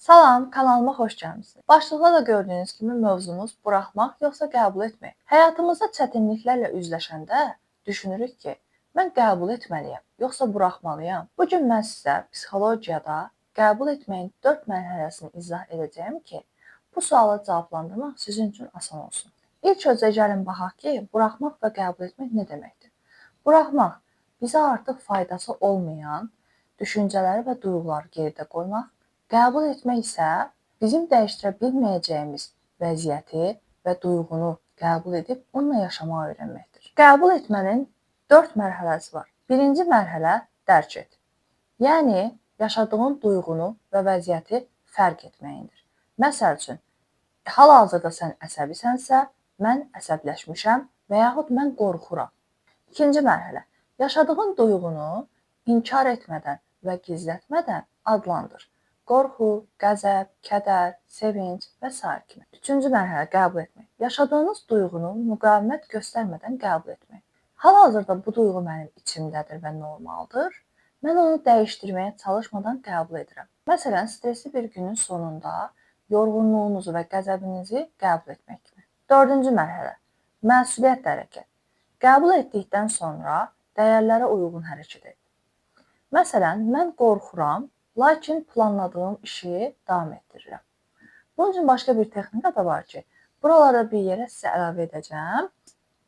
Salam, kanalıma xoş gəlmisiniz. Başlıqda da gördüyünüz kimi mövzumuz buraxmaq yoxsa qəbul etmək. Həyatımızda çətinliklərlə üzləşəndə düşünürük ki, mən qəbul etməliyəm, yoxsa buraxmalıyam. Bu gün mən sizə psixologiyada qəbul etməyin 4 mərhələsini izah edəcəyəm ki, bu suala cavablandırmaq sizin üçün asan olsun. İlk öncə gəlin baxaq ki, buraxmaq və qəbul etmək nə deməkdir? Buraxmaq bizə artıq faydası olmayan düşüncələri və duyğuları geridə qoymaq. Qəbul etmək isə bizim dəyişdirə bilməyəcəyimiz vəziyyəti və duyğunu qəbul edib onunla yaşamağı öyrənməkdir. Qəbul etmənin 4 mərhələsi var. Birinci mərhələ dərk et. Yəni, yaşadığın duyğunu və vəziyyəti fərq etməyindir. Məsəl üçün, hal-hazırda sən əsəbisənsə, mən əsəbləşmişəm və yaxud mən qorxuram. İkinci mərhələ, yaşadığın duyğunu inkar etmədən və gizlətmədən adlandır. Qorxu, qəzəb, kədər, sevinc və s. kimi. Üçüncü mərhələ qəbul etmək. Yaşadığınız duyğunu müqavimət göstərmədən qəbul etmək. Hal-hazırda bu duyğu mənim içimdədir və normaldır. Mən onu dəyişdirməyə çalışmadan qəbul edirəm. Məsələn, stresli bir günün sonunda yorğunluğunuzu və qəzəbinizi qəbul etmək kimi. Dördüncü mərhələ. Məsuliyyətlə hərəkət. Qəbul etdikdən sonra dəyərlərə uyğun hərəkət et. Məsələn, mən qorxuram, lakin planladığım işi davam etdirirəm. Bunun üçün başqa bir texnika da var ki, buralarda bir yerə sizə əlavə edəcəm.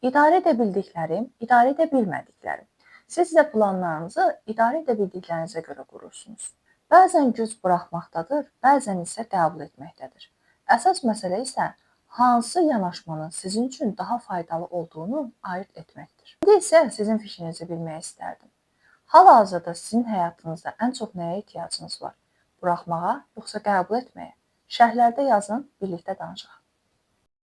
İdarə edə bildiklərim, idarə edə bilmədiklərim. Siz də planlarınızı idarə edə bildiklərinizə görə qurursunuz. Bəzən güc buraxmaqdadır, bəzən isə qəbul etməkdədir. Əsas məsələ isə hansı yanaşmanın sizin üçün daha faydalı olduğunu ayırd etməkdir. İndi isə sizin fikrinizi bilmək istərdim. Hal-hazırda sizin həyatınızda ən çox nəyə ehtiyacınız var? Buraxmağa yoxsa qəbul etməyə? Şərhlərdə yazın, birlikdə danışaq.